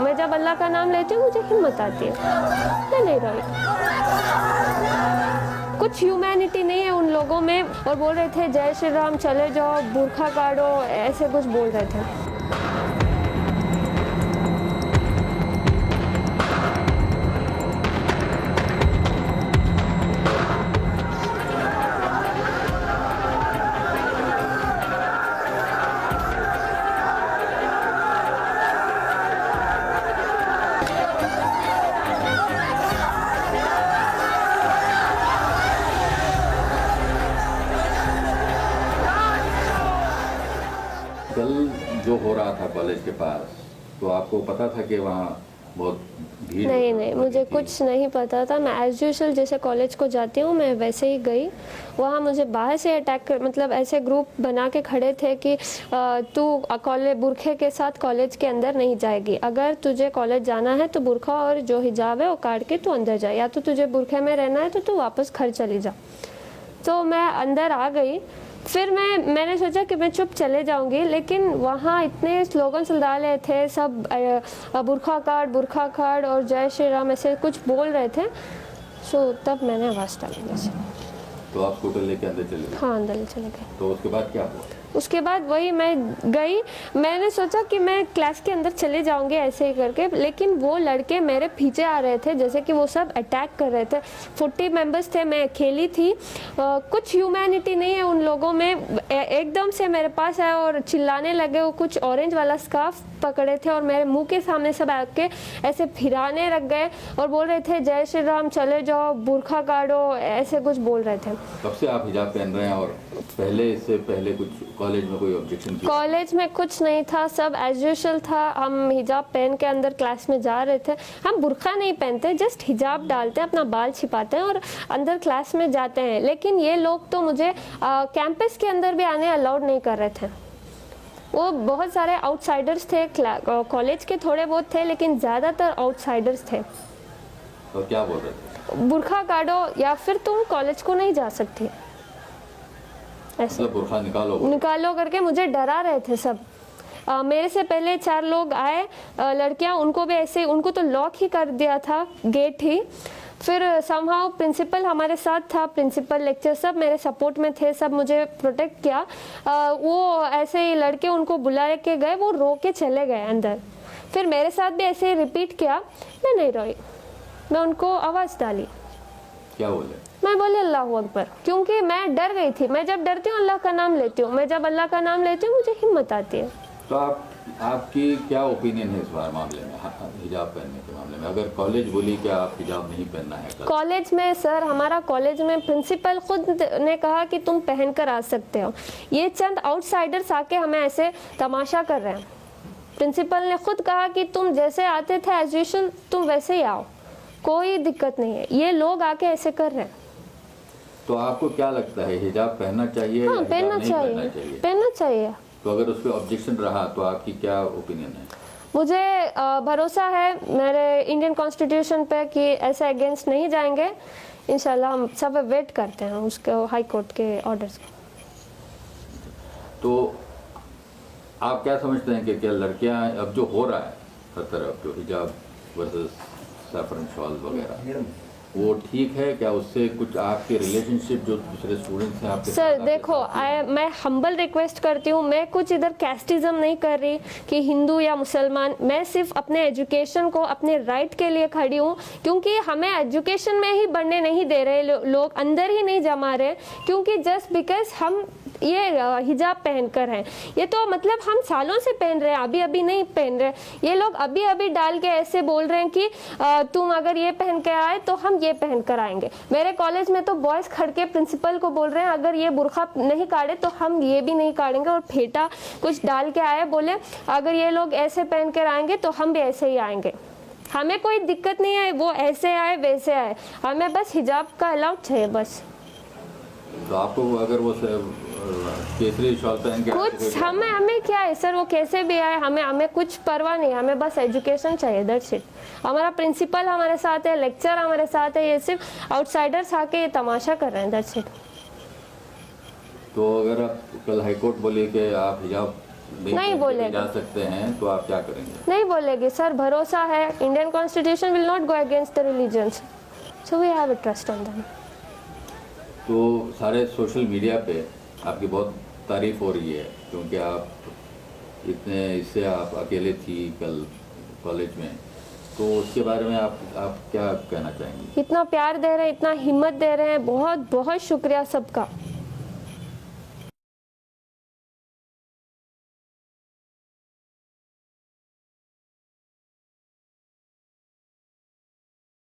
हूँ। मैं जब अल्लाह का नाम लेती हूँ मुझे हिम्मत आती है। मैं नहीं रोई। कुछ ह्यूमैनिटी नहीं है उन लोगों में। और बोल रहे थे जय श्री राम, चले जाओ, बुर्खा काटो, ऐसे कुछ बोल रहे थे। कल जो हो रहा था कॉलेज के पास, तो आपको पता था कि वहाँ बहुत भीड़? नहीं, मुझे कुछ नहीं पता था। मैं एज यूजुअल जैसे कॉलेज को जाती हूँ मैं वैसे ही गई। वहाँ मुझे बाहर से अटैक कर, मतलब ऐसे ग्रुप बना के खड़े थे कि तू कॉलेज बुरखे के साथ कॉलेज के अंदर नहीं जाएगी, अगर तुझे कॉलेज जाना है तो बुरखा और जो हिजाब है वो काट के तू अंदर जा, या तो तुझे बुरखे में रहना है तो तू वापस घर चली जा। तो मैं अंदर आ गई। फिर मैंने सोचा कि मैं चुप चले जाऊंगी, लेकिन वहाँ इतने स्लोगन सुलझा रहे थे सब, बुरखा काट और जय श्री राम ऐसे कुछ बोल रहे थे। सो तब मैंने आवाज़ डाली वैसे। तो आप स्कूटर लेके अंदर चले गए? हाँ, अंदर चले गए। तो उसके बाद क्या हुआ? उसके बाद वही मैं गई, मैंने सोचा कि मैं क्लास के अंदर चले जाऊंगे ऐसे ही करके, लेकिन वो लड़के मेरे पीछे आ रहे थे जैसे कि वो सब अटैक कर रहे थे। 40 मेंबर्स थे, मैं अकेली थी। कुछ ह्यूमैनिटी नहीं है उन लोगों में। एकदम से मेरे पास आए और चिल्लाने लगे। वो कुछ ऑरेंज वाला स्कार्फ पकड़े थे और मेरे मुंह के सामने सब आके ऐसे फिराने लग गए और बोल रहे थे जय श्री राम, चले जाओ, बुरखा काटो, ऐसे कुछ बोल रहे थे। कब से आप हिजाब पहन रहे हैं और इससे पहले कुछ कॉलेज में कोई ऑब्जेक्शन किया? कॉलेज में कुछ नहीं था, सब एज यूजुअल था। हम हिजाब पहन के अंदर क्लास में जा रहे थे। हम बुर्खा नहीं पहनते, जस्ट हिजाब डालते हैं, अपना बाल छिपाते हैं और अंदर क्लास में जाते हैं। लेकिन ये लोग तो मुझे कैंपस के अंदर भी आने अलाउड नहीं कर रहे थे। वो बहुत सारे आउटसाइडर्स थे, कॉलेज के थोड़े बहुत थे, लेकिन ज़्यादातर आउटसाइडर्स थे। तो क्या बोल रहे थे? बुर्खा काटो या फिर तुम कॉलेज को नहीं जा सकती, ऐसे मतलब बुर्खा निकालो करके मुझे डरा रहे थे सब। मेरे से पहले 4 लोग आए, लड़कियां, उनको भी ऐसे, उनको तो लॉक ही कर दिया था, गेट ही। फिर समहाउ प्रिंसिपल हमारे साथ था, प्रिंसिपल, लेक्चर सब मेरे सपोर्ट में थे, सब मुझे प्रोटेक्ट किया। वो ऐसे ही लड़के उनको बुला के गए, वो रो के चले गए अंदर। फिर मेरे साथ भी ऐसे ही रिपीट किया। मैं नहीं रोई, मैं उनको आवाज़ डाली। क्या बोले? मैं बोली अल्लाह अकबर, क्योंकि मैं डर गई थी। मैं जब डरती हूँ अल्लाह का नाम लेती हूँ, मैं जब अल्लाह का नाम लेती हूँ मुझे हिम्मत आती है। तो आपकी क्या ओपिनियन है इस बार मामले में, हिजाब पहनने के मामले में? अगर कॉलेज बोली कि आप हिजाब नहीं पहनना है कॉलेज में, सर हमारा कॉलेज में प्रिंसिपल खुद ने कहा कि तुम पहन कर आ सकते हो। ये चंद आउटसाइडर्स आके हमें ऐसे तमाशा कर रहे हैं। प्रिंसिपल ने खुद कहा कि तुम जैसे आते थे एज यूजुअल तुम वैसे ही आओ, कोई दिक्कत नहीं है। ये लोग आके ऐसे कर रहे हैं। तो आपको क्या लगता है, हिजाब पहनना चाहिए? हाँ, या पहनना चाहिए, पहनना चाहिए। तो अगर उस पर ऑब्जेक्शन रहा तो आपकी क्या ओपिनियन है? मुझे भरोसा है मेरे इंडियन कॉन्स्टिट्यूशन पे कि ऐसे अगेंस्ट नहीं जाएंगे। इंशाल्लाह हम सब वेट करते हैं उसके हाई कोर्ट के ऑर्डर्स को। तो आप क्या समझते हैं कि क्या लड़कियां, अब जो हो रहा है हर तरफ, जो हिजाब वर्सेस सैफरन शॉल वगैरह, वो ठीक है क्या? उससे कुछ आपके रिलेशनशिप जो दूसरे स्टूडेंट्स हैं आपके? सर देखो, मैं हम्बल रिक्वेस्ट करती हूँ, मैं कुछ इधर कैस्टिज्म नहीं कर रही कि हिंदू या मुसलमान। मैं सिर्फ अपने एजुकेशन को, अपने राइट के लिए खड़ी हूँ, क्योंकि हमें एजुकेशन में ही बढ़ने नहीं दे रहे लोग, अंदर ही नहीं जमा रहे, क्योंकि जस्ट बिकॉज हम ये हिजाब पहनकर हैं। ये तो मतलब हम सालों से पहन रहे हैं, अभी अभी नहीं पहन रहे। ये लोग अभी अभी डाल के ऐसे बोल रहे हैं कि तुम अगर ये पहन के आए तो हम ये पहन कर आएंगे। मेरे कॉलेज में तो बॉयज़ खड़ के प्रिंसिपल को बोल रहे हैं अगर ये बुर्खा नहीं काटे तो हम ये भी नहीं काटेंगे, और फेटा कुछ डाल के आए, बोले अगर ये लोग ऐसे पहन कर आएंगे तो हम भी ऐसे ही आएंगे। हमें कोई दिक्कत नहीं है, वो ऐसे आए वैसे आए, हमें बस हिजाब का अलाउड चाहिए बस। तो आपको अगर वो केसरी शॉल पहन के कुछ हमें क्या है सर, वो कैसे भी आए, हमें कुछ परवाह नहीं, हमें बस एजुकेशन चाहिए, दैट्स इट। हमारा प्रिंसिपल हमारे साथ है, लेक्चर हमारे साथ है, ये सिर्फ आउटसाइडर्स आके ये तमाशा कर रहे हैं, दैट्स इट। तो अगर आप कल हाईकोर्ट बोले कि आप हिजाब नहीं बोलेगी। जा सकते हैं तो आप क्या करेंगे? नहीं बोलेगी सर, भरोसा है, Indian constitution will not go against the religions, so we have a trust on them. तो सारे सोशल मीडिया पे आपकी बहुत तारीफ हो रही है, क्योंकि आप इतने इससे आप अकेले थी कल कॉलेज में, तो उसके बारे में आप क्या कहना चाहेंगे? इतना प्यार दे रहे हैं, इतना हिम्मत दे रहे हैं, बहुत बहुत शुक्रिया सबका।